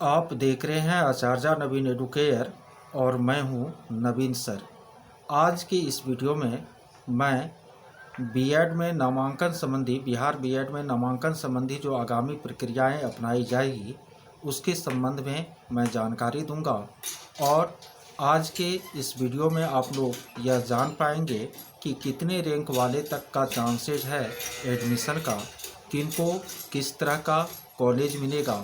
आप देख रहे हैं आचार्य नवीन एडुकेयर और मैं हूं नवीन सर। आज की इस वीडियो में मैं बीएड में नामांकन संबंधी बिहार बीएड में नामांकन संबंधी जो आगामी प्रक्रियाएं अपनाई जाएगी उसके संबंध में मैं जानकारी दूंगा। और आज के इस वीडियो में आप लोग यह जान पाएंगे कि कितने रैंक वाले तक का चांसेज है एडमिशन का, किनको किस तरह का कॉलेज मिलेगा,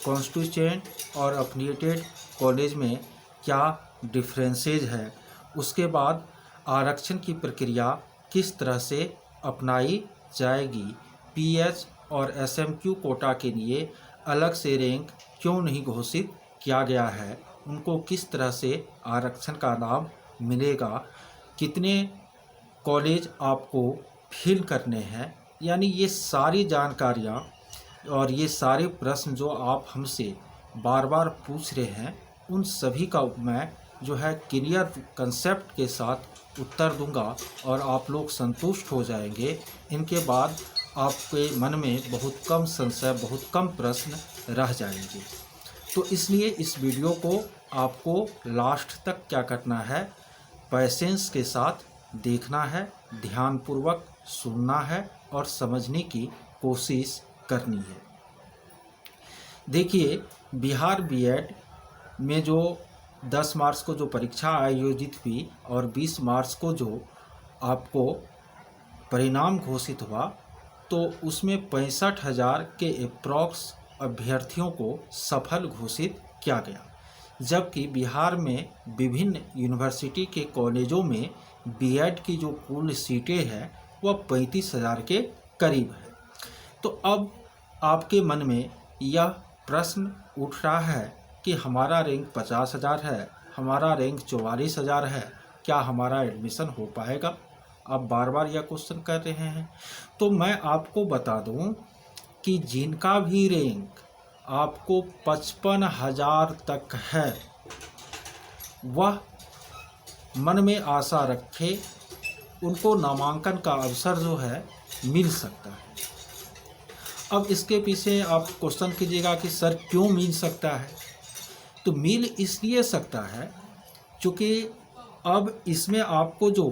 कॉन्स्टिट्यूएंट और अफिलिएटेड कॉलेज में क्या डिफरेंसेज है, उसके बाद आरक्षण की प्रक्रिया किस तरह से अपनाई जाएगी, पीएच और एसएमक्यू कोटा के लिए अलग से रैंक क्यों नहीं घोषित किया गया है, उनको किस तरह से आरक्षण का लाभ मिलेगा, कितने कॉलेज आपको फिल करने हैं, यानी ये सारी जानकारियाँ और ये सारे प्रश्न जो आप हमसे बार बार पूछ रहे हैं उन सभी का मैं जो है क्लियर कंसेप्ट के साथ उत्तर दूंगा और आप लोग संतुष्ट हो जाएंगे। इनके बाद आपके मन में बहुत कम संशय, बहुत कम प्रश्न रह जाएंगे। तो इसलिए इस वीडियो को आपको लास्ट तक क्या करना है, पैसेंस के साथ देखना है, ध्यानपूर्वक सुनना है और समझने की कोशिश करनी है। देखिए, बिहार बीएड में जो 10 मार्च को जो परीक्षा आयोजित हुई और 20 मार्च को जो आपको परिणाम घोषित हुआ, तो उसमें 65,000 के अप्रॉक्स अभ्यर्थियों को सफल घोषित किया गया, जबकि बिहार में विभिन्न यूनिवर्सिटी के कॉलेजों में बीएड की जो कुल सीटें हैं वह 35,000 के करीब है। तो अब आपके मन में यह प्रश्न उठ रहा है कि हमारा रैंक 50,000 है, हमारा रैंक 44,000 है, क्या हमारा एडमिशन हो पाएगा? आप बार बार यह क्वेश्चन कर रहे हैं। तो मैं आपको बता दूं कि जिनका भी रैंक आपको 55,000 तक है वह मन में आशा रखे, उनको नामांकन का अवसर जो है मिल सकता है। अब इसके पीछे आप क्वेश्चन कीजिएगा कि सर क्यों मिल सकता है? तो मिल इसलिए सकता है क्योंकि अब इसमें आपको जो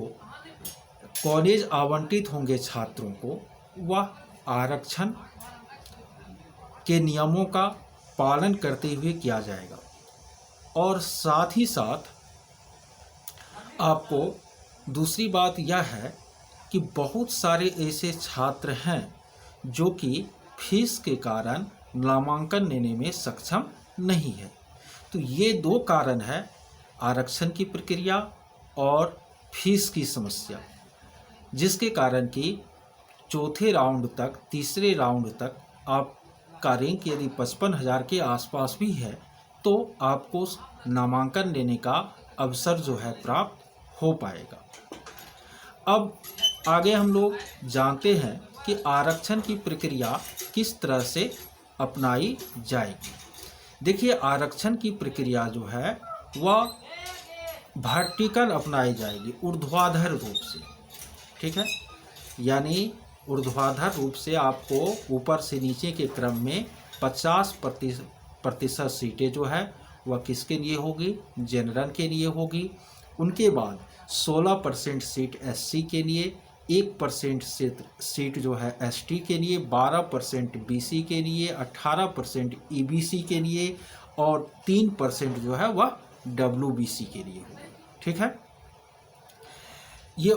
कॉलेज आवंटित होंगे छात्रों को वह आरक्षण के नियमों का पालन करते हुए किया जाएगा। और साथ ही साथ आपको दूसरी बात यह है कि बहुत सारे ऐसे छात्र हैं जो कि फीस के कारण नामांकन लेने में सक्षम नहीं है। तो ये दो कारण है, आरक्षण की प्रक्रिया और फीस की समस्या, जिसके कारण कि चौथे राउंड तक, तीसरे राउंड तक आपका रैंक यदि 55,000 के आसपास भी है तो आपको नामांकन लेने का अवसर जो है प्राप्त हो पाएगा। अब आगे हम लोग जानते हैं कि आरक्षण की प्रक्रिया किस तरह से अपनाई जाएगी। देखिए, आरक्षण की प्रक्रिया जो है वह वर्टिकल अपनाई जाएगी, ऊर्ध्वाधर रूप से, ठीक है। यानी ऊर्ध्वाधर रूप से आपको ऊपर से नीचे के क्रम में 50% सीटें जो है वह किसके लिए होगी? जनरल के लिए होगी। उनके बाद 16% सीट एससी के लिए, 1% सीट जो है एसटी के लिए, 12% बीसी के लिए, 18% ईबीसी के लिए और 3% जो है वह डब्ल्यूबीसी के लिए होगा, ठीक है। ये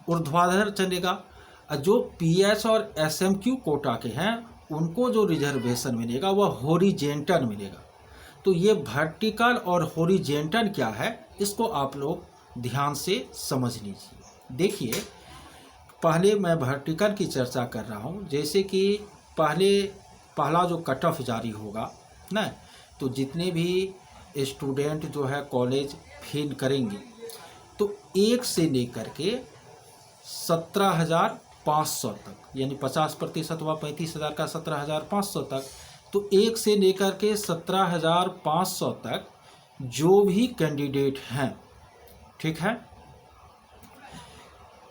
ऊर्ध्वाधर चलेगा। जो पीएच और एसएमक्यू कोटा के हैं उनको जो रिजर्वेशन मिलेगा वह हॉरिजेंटल मिलेगा। तो ये वर्टिकल और हॉरिजेंटल क्या है, इसको आप लोग ध्यान से समझ लीजिए। देखिए, पहले मैं वर्टिकल की चर्चा कर रहा हूँ। जैसे कि पहला जो कट ऑफ जारी होगा ना, तो जितने भी स्टूडेंट जो है कॉलेज फिल करेंगे तो 1 से लेकर के 17,500 तक, यानी 50% व 35,000 का 17,500 तक, तो 1 से लेकर के 17,500 तक जो भी कैंडिडेट हैं, ठीक है,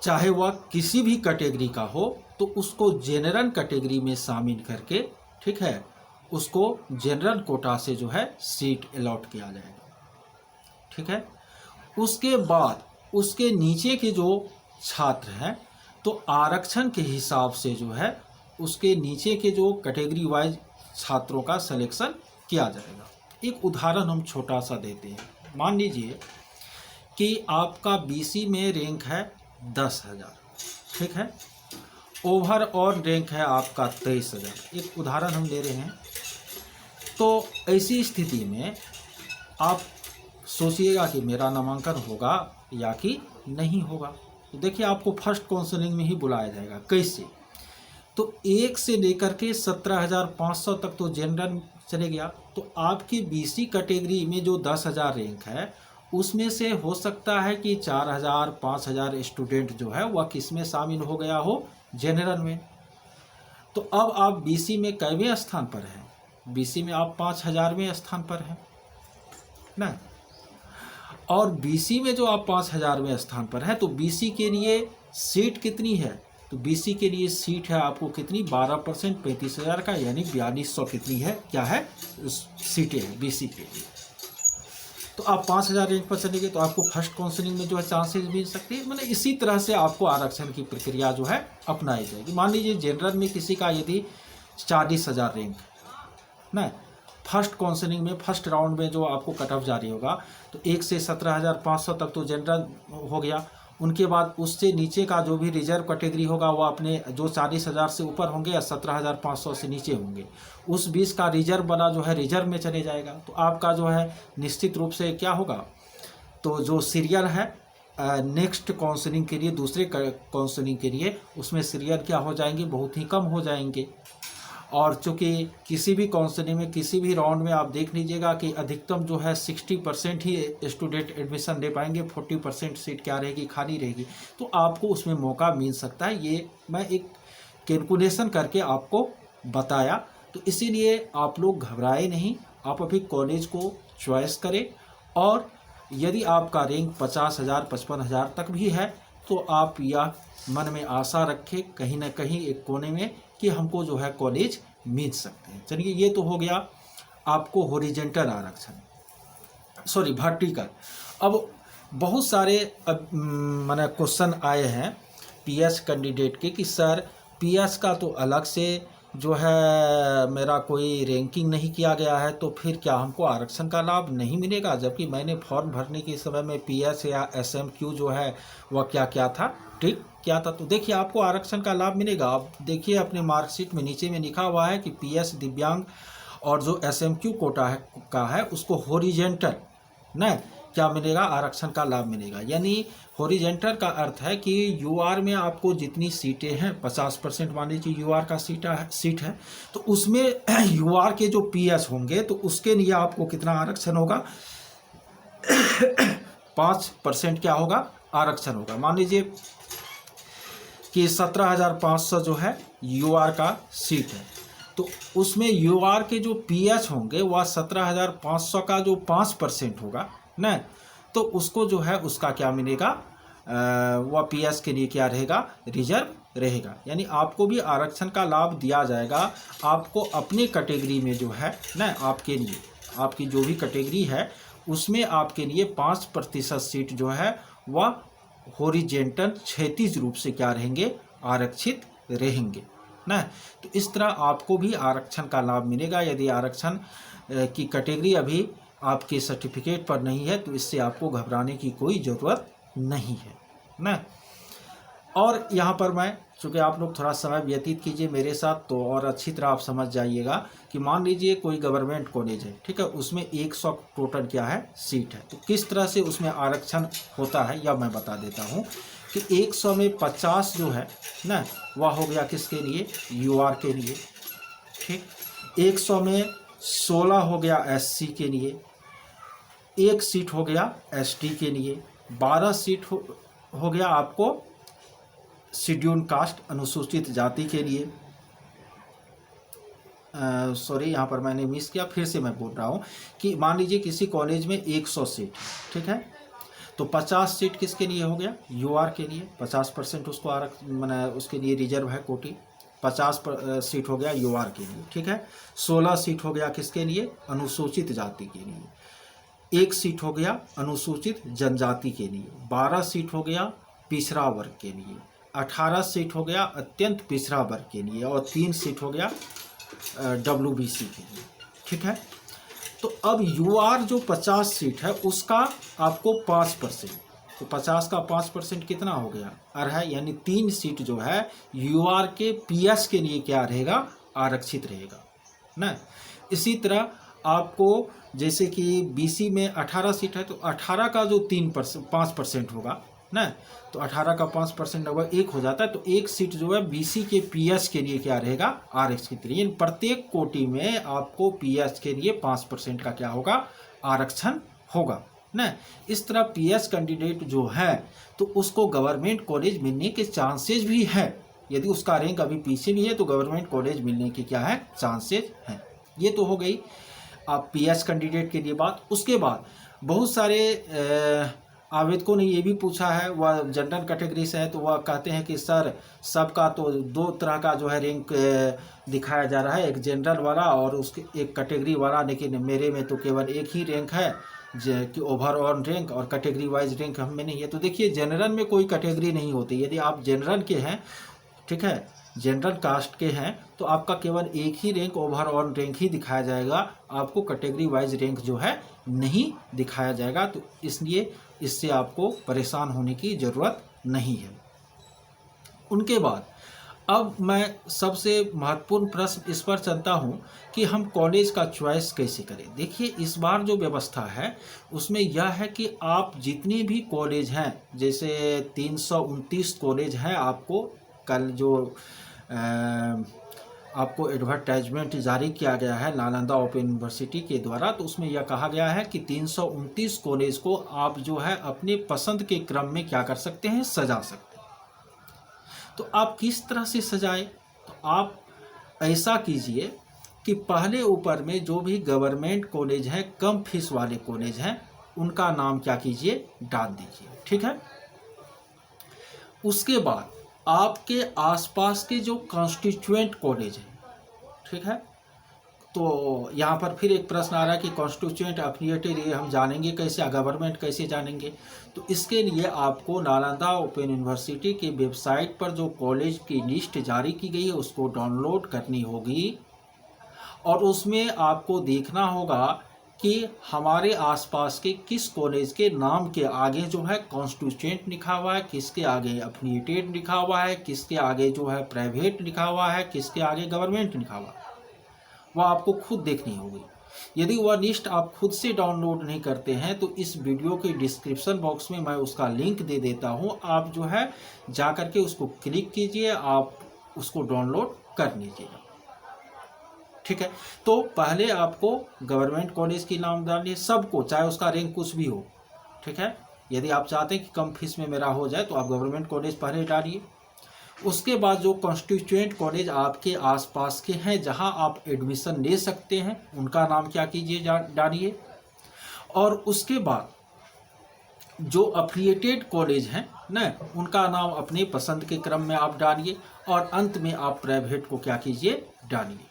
चाहे वह किसी भी कैटेगरी का हो, तो उसको जनरल कैटेगरी में शामिल करके, ठीक है, उसको जनरल कोटा से जो है सीट अलॉट किया जाएगा। ठीक है, उसके बाद उसके नीचे के जो छात्र हैं तो आरक्षण के हिसाब से जो है उसके नीचे के जो कैटेगरी वाइज छात्रों का सिलेक्शन किया जाएगा। एक उदाहरण हम छोटा सा देते हैं। मान लीजिए कि आपका बीसी में रैंक है 10,000, ठीक है, ओवरऑल रैंक है आपका 23,000। एक उदाहरण हम ले रहे हैं। तो ऐसी स्थिति में आप सोचिएगा कि मेरा नामांकन होगा या कि नहीं होगा। तो देखिए, आपको फर्स्ट काउंसलिंग में ही बुलाया जाएगा। कैसे? तो 1 से लेकर के 17,500 तक तो जनरल चले गया। तो आपकी बीसी कैटेगरी में जो 10,000 रैंक है उसमें से हो सकता है कि 4,000 5,000 स्टूडेंट जो है वह किस में शामिल हो गया हो? जनरल में। तो अब आप बीसी में कैवें स्थान पर हैं? बीसी में आप 5,000वें स्थान पर हैं ना। और बीसी में जो आप 5,000वें स्थान पर हैं तो बीसी के लिए सीट कितनी है? तो बीसी के लिए सीट है आपको कितनी? 12% 35,000 का, यानी 4200 कितनी है? क्या है? सीटें हैं बीसी के लिए। तो आप 5,000 रैंक पर चलेंगे तो आपको फर्स्ट काउंसलिंग में जो है चांसेस मिल सकते हैं। मतलब इसी तरह से आपको आरक्षण की प्रक्रिया जो है अपनाई जाएगी। मान लीजिए जनरल में किसी का यदि 40,000 रैंक ना, फर्स्ट काउंसलिंग में फर्स्ट राउंड में जो आपको कट ऑफ जारी होगा तो 1 से 17,500 तक तो जनरल हो गया। उनके बाद उससे नीचे का जो भी रिजर्व कैटेगरी होगा वो अपने जो 40,000 से ऊपर होंगे या 17,500 से नीचे होंगे, उस 20 का रिजर्व बना जो है रिजर्व में चले जाएगा। तो आपका जो है निश्चित रूप से क्या होगा? तो जो सीरियल है नेक्स्ट काउंसलिंग के लिए, दूसरे काउंसलिंग के लिए, उसमें सीरियल क्या हो जाएंगे? बहुत ही कम हो जाएंगे। और चूँकि किसी भी काउंसलिंग में किसी भी राउंड में आप देख लीजिएगा कि अधिकतम जो है 60% ही स्टूडेंट एडमिशन ले पाएंगे, 40% सीट क्या रहेगी? खाली रहेगी। तो आपको उसमें मौका मिल सकता है। ये मैं एक कैलकुलेशन करके आपको बताया। तो इसीलिए आप लोग घबराए नहीं, आप अभी कॉलेज को चॉइस करें। और यदि आपका रैंक 50,000 55,000 तक भी है तो आप यह मन में आशा रखें कहीं ना कहीं एक कोने में कि हमको जो है कॉलेज मिल सकते हैं। चलिए, ये तो हो गया आपको हॉरिजेंटल आरक्षण, सॉरी वर्टिकल। अब बहुत सारे माने क्वेश्चन आए हैं पीएस कैंडिडेट के कि सर पीएस का तो अलग से जो है मेरा कोई रैंकिंग नहीं किया गया है, तो फिर क्या हमको आरक्षण का लाभ नहीं मिलेगा? जबकि मैंने फॉर्म भरने के समय में पीएस या एसएमक्यू जो है वह क्या क्या था, ठीक क्या था। तो देखिए, आपको आरक्षण का लाभ मिलेगा। आप देखिए अपने मार्कशीट में नीचे में लिखा हुआ है कि पीएस दिव्यांग और जो एसएमक्यू कोटा है का है उसको हॉरिजेंटल ना क्या मिलेगा? आरक्षण का लाभ मिलेगा। यानी हॉरिजेंटल का अर्थ है कि यूआर में आपको जितनी सीटें हैं 50% मान लीजिए यूआर का सीट है तो उसमें यूआर के जो पीएस होंगे तो उसके लिए आपको कितना आरक्षण होगा? 5% क्या होगा? आरक्षण होगा। मान लीजिए कि 17,500 जो है यूआर का सीट है तो उसमें यूआर के जो पीएच होंगे वह 17,500 का जो 5% होगा ना, तो उसको जो है उसका क्या मिलेगा? वह पीएच के लिए क्या रहेगा? रिजर्व रहेगा। यानी आपको भी आरक्षण का लाभ दिया जाएगा। आपको अपने कैटेगरी में जो है ना, आपके लिए आपकी जो भी कैटेगरी है उसमें आपके लिए 5% सीट जो है वह हॉरिजेंटल क्षैतिज रूप से क्या रहेंगे? आरक्षित रहेंगे ना। तो इस तरह आपको भी आरक्षण का लाभ मिलेगा। यदि आरक्षण की कैटेगरी अभी आपके सर्टिफिकेट पर नहीं है तो इससे आपको घबराने की कोई ज़रूरत नहीं है ना। और यहाँ पर मैं, चूँकि आप लोग थोड़ा समय व्यतीत कीजिए मेरे साथ तो और अच्छी तरह आप समझ जाइएगा कि मान लीजिए कोई गवर्नमेंट कॉलेज है, ठीक है, उसमें 100 टोटल क्या है? सीट है। तो किस तरह से उसमें आरक्षण होता है यह मैं बता देता हूँ कि 100 में 50 जो है ना वह हो गया किसके लिए? यूआर के लिए, ठीक। 100 में 16 हो गया एससी के लिए, 1 सीट हो गया एसटी के लिए, 12 सीट हो गया आपको शेड्यूल कास्ट अनुसूचित जाति के लिए। सॉरी, यहाँ पर मैंने मिस किया, फिर से मैं बोल रहा हूँ कि मान लीजिए किसी कॉलेज में 100 सीट, ठीक है, तो 50 सीट किसके लिए हो गया? यूआर के लिए। 50% उसको मैंने उसके लिए रिजर्व है कोटी। सीट हो गया यूआर के लिए, ठीक है। 16 सीट हो गया किसके लिए, अनुसूचित जाति के लिए। 1 सीट हो गया अनुसूचित जनजाति के लिए। 12 सीट हो गया पिछड़ा वर्ग के लिए। 18 सीट हो गया अत्यंत पिछड़ा वर्ग के लिए। और 3 सीट हो गया WBC के लिए, ठीक है। तो अब यूआर जो 50 सीट है उसका आपको 5%, तो 50 का 5% कितना हो गया, 2.5, यानी 3 सीट जो है यूआर के पीएस के लिए क्या रहेगा, आरक्षित रहेगा ना। इसी तरह आपको जैसे कि बीसी में 18 सीट है, तो 18 का जो 5% होगा ना, तो 18 का 5% लगभग 1 हो जाता है। तो 1 सीट जो है बीसी के पीएस के लिए क्या रहेगा, आरक्षित रहेगी। प्रत्येक कोटि में आपको पीएस के लिए 5% का क्या होगा, आरक्षण होगा ना। इस तरह पीएस कैंडिडेट जो है तो उसको गवर्नमेंट कॉलेज मिलने के चांसेस भी है। यदि उसका रैंक अभी पीछे भी है तो गवर्नमेंट कॉलेज मिलने के क्या है, चांसेस हैं। ये तो हो गई आप पीएस कैंडिडेट के लिए बात। उसके बाद बहुत सारे आवेदकों ने ये भी पूछा है, वह जनरल कैटेगरी से है, तो वह कहते हैं कि सर सबका तो 2 तरह का जो है रैंक दिखाया जा रहा है, एक जनरल वाला और उसके एक कैटेगरी वाला, लेकिन मेरे में तो केवल एक ही रैंक है कि ओवरऑल रैंक, और कैटेगरी वाइज रैंक हम में नहीं है। तो देखिए जनरल में कोई कैटेगरी नहीं होती। यदि आप जनरल के हैं, ठीक है, जनरल कास्ट के हैं, तो आपका केवल एक ही रैंक ओवरऑल रैंक ही दिखाया जाएगा, आपको कैटेगरी वाइज रैंक जो है नहीं दिखाया जाएगा। तो इसलिए इससे आपको परेशान होने की ज़रूरत नहीं है। उनके बाद अब मैं सबसे महत्वपूर्ण प्रश्न इस पर चलता हूँ कि हम कॉलेज का चॉइस कैसे करें। देखिए इस बार जो व्यवस्था है उसमें यह है कि आप जितने भी कॉलेज हैं, जैसे 329 कॉलेज हैं, आपको कल जो आपको एडवर्टाइजमेंट जारी किया गया है नालंदा ओपन यूनिवर्सिटी के द्वारा, तो उसमें यह कहा गया है कि 329 कॉलेज को आप जो है अपने पसंद के क्रम में क्या कर सकते हैं, सजा सकते हैं। तो आप किस तरह से सजाएं, तो आप ऐसा कीजिए कि पहले ऊपर में जो भी गवर्नमेंट कॉलेज हैं, कम फीस वाले कॉलेज हैं, उनका नाम क्या कीजिए, डाल दीजिए, ठीक है। उसके बाद आपके आसपास के जो कॉन्स्टिट्यूएंट कॉलेज हैं, ठीक है, तो यहाँ पर फिर एक प्रश्न आ रहा है कि कॉन्स्टिट्यूएंट एफिलिएटेड ये हम जानेंगे कैसे, गवर्नमेंट कैसे जानेंगे। तो इसके लिए आपको नालंदा ओपन यूनिवर्सिटी की वेबसाइट पर जो कॉलेज की लिस्ट जारी की गई है उसको डाउनलोड करनी होगी, और उसमें आपको देखना होगा कि हमारे आसपास के किस कॉलेज के नाम के आगे जो है कॉन्स्टिट्यूएंट लिखा हुआ है, किसके आगे एफिलिएटेड लिखा हुआ है, किसके आगे जो है प्राइवेट लिखा हुआ है, किसके आगे गवर्नमेंट लिखा हुआ है, वह आपको खुद देखनी होगी। यदि वह लिस्ट आप खुद से डाउनलोड नहीं करते हैं तो इस वीडियो के डिस्क्रिप्शन बॉक्स में मैं उसका लिंक दे देता हूं, आप जो है जा करके उसको क्लिक कीजिए, आप उसको डाउनलोड कर लीजिएगा, ठीक है। तो पहले आपको गवर्नमेंट कॉलेज की नाम डालिए, सबको, चाहे उसका रैंक कुछ भी हो, ठीक है। यदि आप चाहते हैं कि कम फीस में मेरा हो जाए तो आप गवर्नमेंट कॉलेज पहले डालिए। उसके बाद जो कॉन्स्टिट्यूएंट कॉलेज आपके आसपास के हैं जहां आप एडमिशन ले सकते हैं उनका नाम क्या कीजिए, डालिए। और उसके बाद जो एफिलिएटेड कॉलेज हैं ना, उनका नाम अपने पसंद के क्रम में आप डालिए, और अंत में आप प्राइवेट को क्या कीजिए, डालिए।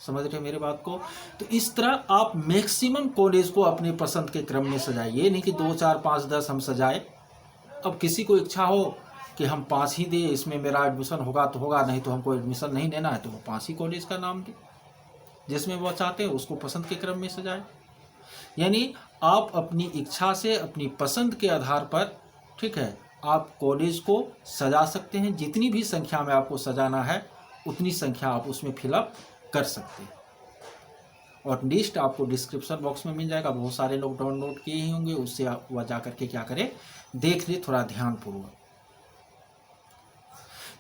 समझ रहे मेरे बात को। तो इस तरह आप मैक्सिमम कॉलेज को अपने पसंद के क्रम में सजाइए, नहीं कि 2, 4, 5, 10 हम सजाए। अब किसी को इच्छा हो कि हम 5 ही दे, इसमें मेरा एडमिशन होगा तो होगा, नहीं तो हमको एडमिशन नहीं लेना है, तो वो 5 ही कॉलेज का नाम दे, जिसमें वो चाहते हैं उसको पसंद के क्रम में सजाए। यानी आप अपनी इच्छा से, अपनी पसंद के आधार पर, ठीक है, आप कॉलेज को सजा सकते हैं। जितनी भी संख्या में आपको सजाना है उतनी संख्या आप उसमें फिलअप कर सकते हैं, और लिस्ट आपको डिस्क्रिप्शन बॉक्स में मिल जाएगा। बहुत सारे लोग डाउनलोड किए ही होंगे, उससे आप वह जा करके क्या करें, देख ले थोड़ा ध्यानपूर्वक।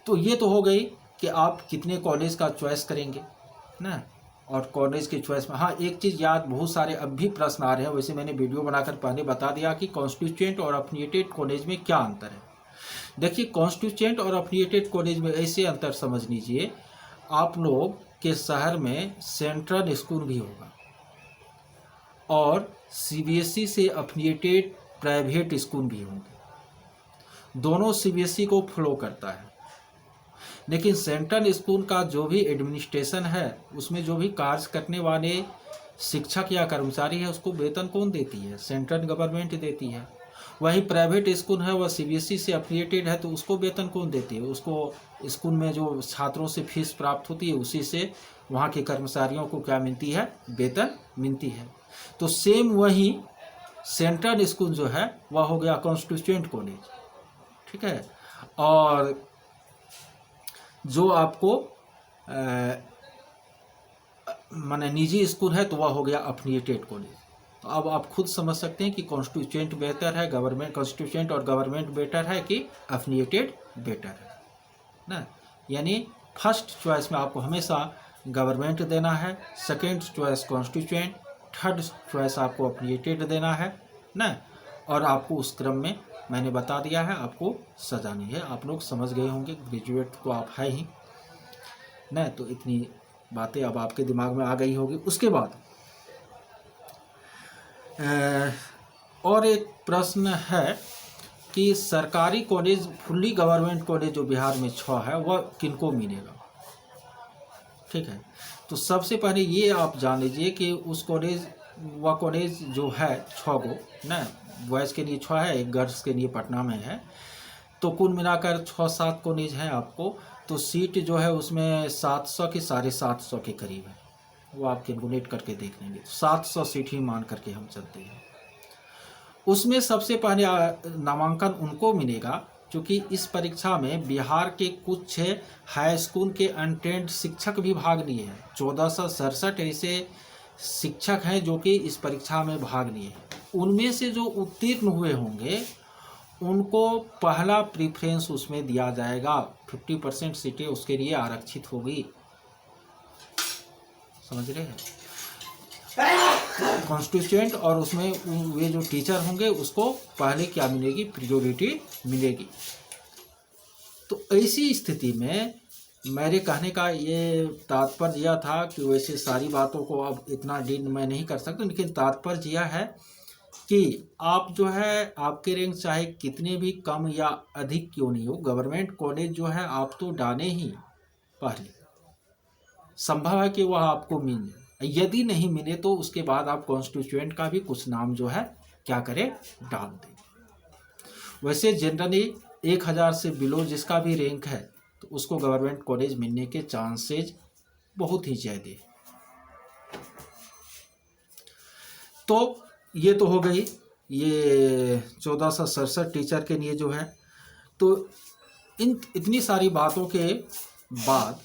तो ये तो हो गई कि आप कितने कॉलेज का चॉइस करेंगे ना, और कॉलेज के चॉइस में हाँ एक चीज़ याद, बहुत सारे अब भी प्रश्न आ रहे हैं, वैसे मैंने वीडियो बनाकर पहले बता दिया कि कॉन्स्टिट्यूएंट और एफिलिएटेड कॉलेज में क्या अंतर है। देखिए कॉन्स्टिट्यूएंट और एफिलिएटेड कॉलेज में ऐसे अंतर समझ लीजिए, आप लोग के शहर में सेंट्रल स्कूल भी होगा, और सीबीएसई से एफिलिएटेड प्राइवेट स्कूल भी होंगे, दोनों सीबीएसई को फॉलो करता है। लेकिन सेंट्रल स्कूल का जो भी एडमिनिस्ट्रेशन है, उसमें जो भी कार्य करने वाले शिक्षक या कर्मचारी है, उसको वेतन कौन देती है? सेंट्रल गवर्नमेंट देती है। वही प्राइवेट स्कूल है, वह सीबीएसई से एफिलिएटेड है, तो उसको वेतन कौन देती है? उसको स्कूल में जो छात्रों से फीस प्राप्त होती है, उसी से वहाँ के कर्मचारियों को क्या मिलती है? वेतन मिलती है। तो सेम वही सेंट्रल स्कूल जो है वह हो गया कॉन्स्टिट्यूएंट कॉलेज, ठीक है। और जो आपको माने निजी स्कूल है तो वह हो गया एफिलिएटेड कॉलेज। तो अब आप खुद समझ सकते हैं कि कॉन्स्टिट्यूएंट बेहतर है, गवर्नमेंट कॉन्स्टिट्यूएंट और गवर्नमेंट बेटर है कि एफिलिएटेड बेटर है ना। यानी फर्स्ट चॉइस में आपको हमेशा गवर्नमेंट देना है, second choice constituent, third choice आपको एफिलिएटेड देना है ना। और आपको उस क्रम में मैंने बता दिया है, आपको सजानी है। आप लोग समझ गए होंगे, ग्रेजुएट तो आप है ही ना, तो इतनी बातें अब आपके दिमाग में आ गई होगी। उसके बाद और एक प्रश्न है कि सरकारी कॉलेज, फुल्ली गवर्नमेंट कॉलेज जो बिहार में 6 है, वह किनको मिलेगा? ठीक है, तो सबसे पहले ये आप जान लीजिए कि उस कॉलेज, वह कॉलेज जो है 6 गो ना, बॉयज़ के लिए 6 है, एक गर्ल्स के लिए पटना में है, तो कुल मिलाकर 6-7 कॉलेज हैं आपको। तो सीट जो है उसमें 700 की 750 के करीब है, वो आप कैलकुलेट करके देख लेंगे। तो 700 सीट ही मान करके हम चलते हैं। उसमें सबसे पहले नामांकन उनको मिलेगा क्योंकि इस परीक्षा में बिहार के कुछ हाई स्कूल के अनट्रेंड शिक्षक भी भाग लिए हैं। 1467 ऐसे शिक्षक हैं जो कि इस परीक्षा में भाग लिए हैं। उनमें से जो उत्तीर्ण हुए होंगे उनको पहला प्रीफ्रेंस उसमें दिया जाएगा। 50% सीटें उसके लिए आरक्षित होगी, समझ रहे हैं। कॉन्स्टिट्यूएंट और उसमें वे जो टीचर होंगे उसको पहले क्या मिलेगी? प्रियोरिटी मिलेगी। तो ऐसी स्थिति में मेरे कहने का ये तात्पर्य यह था कि वैसे सारी बातों को अब इतना डील मैं नहीं कर सकता, लेकिन तात्पर्य यह है कि आप जो है, आपके रैंक चाहे कितने भी कम या अधिक क्यों नहीं हो, गवर्नमेंट कॉलेज जो है आप तो डालें ही पहले। संभव है कि वह आपको मिल जाए, यदि नहीं मिले तो उसके बाद आप कॉन्स्टिट्यूएंट का भी कुछ नाम जो है क्या करें? डाल दें। वैसे जनरली 1000 से बिलो जिसका भी रैंक है तो उसको गवर्नमेंट कॉलेज मिलने के चांसेज बहुत ही ज़्यादा है। तो ये तो हो गई ये 1467 टीचर के लिए जो है। तो इतनी सारी बातों के बाद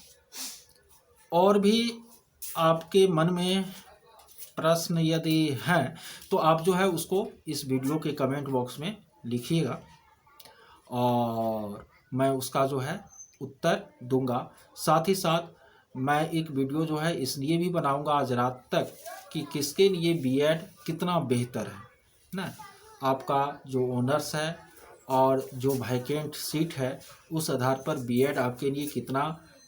और भी आपके मन में प्रश्न यदि हैं तो आप जो है उसको इस वीडियो के कमेंट बॉक्स में लिखिएगा और मैं उसका जो है उत्तर दूंगा। साथ ही साथ मैं एक वीडियो जो है इसलिए भी बनाऊंगा आज रात तक कि किसके लिए बीएड कितना बेहतर है ना। आपका जो ऑनर्स है और जो वैकेंट सीट है उस आधार पर बीएड आपके लिए कितना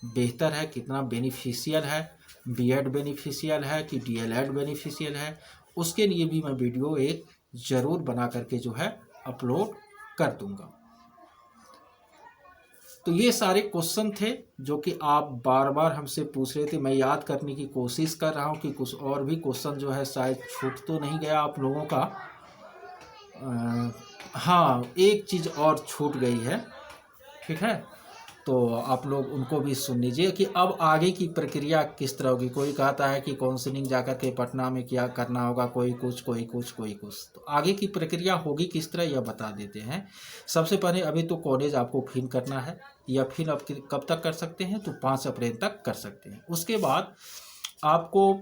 बेहतर है, कितना बेनिफिशियल है, बीएड बेनिफिशियल है कि डीएलएड बेनिफिशियल है, उसके लिए भी मैं वीडियो एक ज़रूर बना करके जो है अपलोड कर दूंगा। तो ये सारे क्वेश्चन थे जो कि आप बार बार हमसे पूछ रहे थे। मैं याद करने की कोशिश कर रहा हूँ कि कुछ और भी क्वेश्चन जो है शायद छूट तो नहीं गया आप लोगों का। हाँ, एक चीज़ और छूट गई है, ठीक है, तो आप लोग उनको भी सुन लीजिए कि अब आगे की प्रक्रिया किस तरह होगी। कोई कहता है कि काउंसलिंग जाकर के पटना में क्या करना होगा, कोई कुछ कोई कुछ कोई कुछ। तो आगे की प्रक्रिया होगी किस तरह यह बता देते हैं। सबसे पहले अभी तो कॉलेज आपको फिल करना है, या फिल आप कब तक कर सकते हैं? तो 5 अप्रैल तक कर सकते हैं। उसके बाद आपको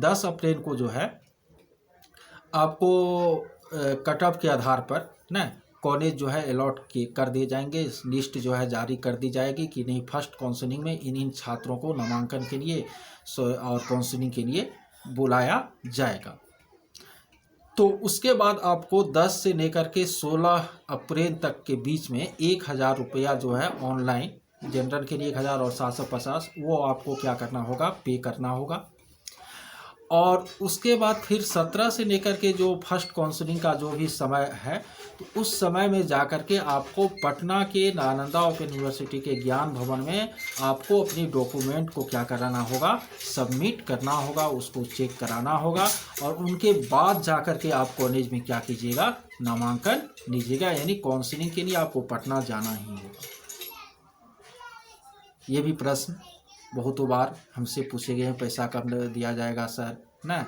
10 अप्रैल को जो है आपको कट ऑफ के आधार पर ना कॉलेज जो है अलॉट कर दिए जाएंगे। लिस्ट जो है जारी कर दी जाएगी कि नहीं फर्स्ट काउंसलिंग में इन छात्रों को नामांकन के लिए और काउंसलिंग के लिए बुलाया जाएगा। तो उसके बाद आपको 10 से लेकर के 16 अप्रैल तक के बीच में 1000 रुपया जो है ऑनलाइन, जनरल के लिए 1000 और 750 वो आपको क्या करना होगा? पे करना होगा। और उसके बाद फिर 17 से लेकर के जो फर्स्ट काउंसलिंग का जो भी समय है, तो उस समय में जा कर के आपको पटना के नालंदा ओपन यूनिवर्सिटी के ज्ञान भवन में आपको अपनी डॉक्यूमेंट को क्या कराना होगा, सबमिट करना होगा, उसको चेक कराना होगा। और उनके बाद जा कर के आप कॉलेज में क्या कीजिएगा, नामांकन लीजिएगा। यानी काउंसलिंग के लिए आपको पटना जाना ही होगा। ये भी प्रश्न बहुतों बार हमसे पूछे गए हैं, पैसा कब दिया जाएगा सर, ना?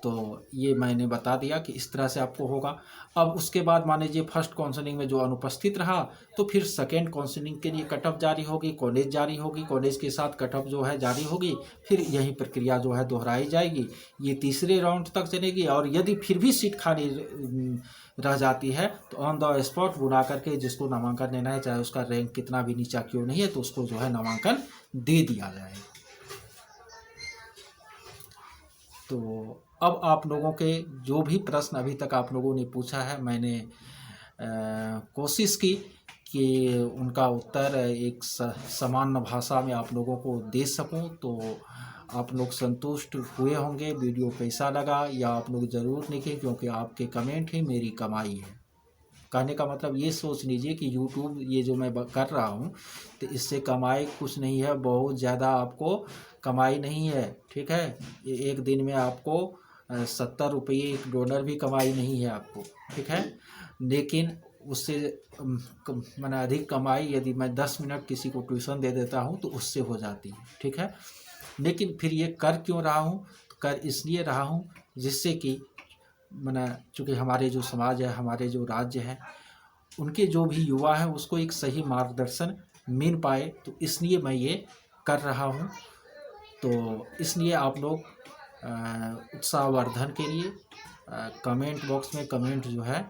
तो ये मैंने बता दिया कि इस तरह से आपको होगा। अब उसके बाद मान लीजिए फर्स्ट काउंसलिंग में जो अनुपस्थित रहा, तो फिर सेकेंड काउंसलिंग के लिए कट ऑफ जारी होगी, कॉलेज जारी होगी, कॉलेज के साथ कट ऑफ जो है जारी होगी, फिर यही प्रक्रिया जो है दोहराई जाएगी। ये तीसरे राउंड तक चलेगी। और यदि फिर भी सीट खाली रह जाती है तो ऑन द स्पॉट बुला करके जिसको नामांकन लेना है, चाहे उसका रैंक कितना भी नीचा क्यों नहीं है, तो उसको जो है नामांकन दे दिया जाएगा। तो अब आप लोगों के जो भी प्रश्न अभी तक आप लोगों ने पूछा है, मैंने कोशिश की कि उनका उत्तर एक सामान्य भाषा में आप लोगों को दे सकूं। तो आप लोग संतुष्ट हुए होंगे। वीडियो कैसा लगा या आप लोग ज़रूर लिखें, क्योंकि आपके कमेंट ही मेरी कमाई है। कहने का मतलब ये सोच लीजिए कि यूट्यूब ये जो मैं कर रहा हूँ, तो इससे कमाई कुछ नहीं है, बहुत ज़्यादा आपको कमाई नहीं है, ठीक है। एक दिन में आपको 70 रुपये एक डॉलर भी कमाई नहीं है आपको, ठीक है। लेकिन उससे मैंने अधिक कमाई यदि मैं 10 मिनट किसी को ट्यूशन दे देता हूँ तो उससे हो जाती है, ठीक है। लेकिन फिर ये कर क्यों रहा हूँ, तो कर इसलिए रहा हूँ जिससे कि मैंने, चूँकि हमारे जो समाज है, हमारे जो राज्य है, उनके जो भी युवा हैं उसको एक सही मार्गदर्शन मिल पाए, तो इसलिए मैं ये कर रहा हूँ। तो इसलिए आप लोग उत्साहवर्धन के लिए कमेंट बॉक्स में कमेंट जो है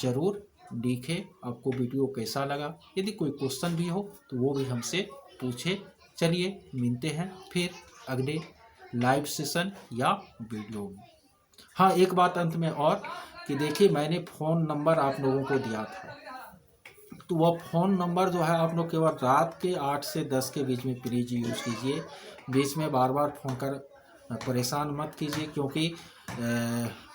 ज़रूर लिखें, आपको वीडियो कैसा लगा। यदि कोई क्वेश्चन भी हो तो वो भी हमसे पूछे। चलिए मिलते हैं फिर अगले लाइव सेशन या वीडियो में। हाँ, एक बात अंत में और कि देखिए, मैंने फ़ोन नंबर आप लोगों को दिया था, तो वह फ़ोन नंबर जो है आप लोग केवल रात के 8 से 10 के बीच में प्लीज़ यूज़ कीजिए। बीच में बार बार फ़ोन कर परेशान मत कीजिए, क्योंकि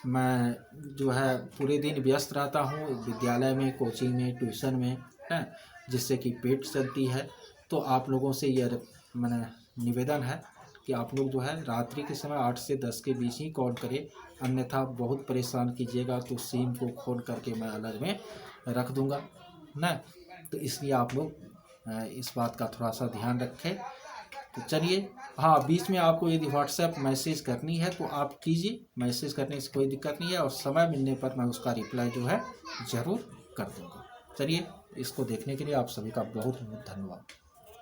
मैं जो है पूरे दिन व्यस्त रहता हूँ विद्यालय में, कोचिंग में, ट्यूशन में, है, जिससे कि पेट चलती है। तो आप लोगों से यह मैंने निवेदन है कि आप लोग जो है रात्रि के समय 8 से 10 के बीच ही कॉल करें, अन्यथा बहुत परेशान कीजिएगा तो सिम को खोल करके मैं अलग में रख दूंगा ना। तो इसलिए आप लोग इस बात का थोड़ा सा ध्यान रखें। तो चलिए, हाँ, बीच में आपको यदि व्हाट्सएप मैसेज करनी है तो आप कीजिए, मैसेज करने से कोई दिक्कत नहीं है, और समय मिलने पर मैं उसका रिप्लाई जो है ज़रूर कर दूँगा। चलिए, इसको देखने के लिए आप सभी का बहुत बहुत धन्यवाद।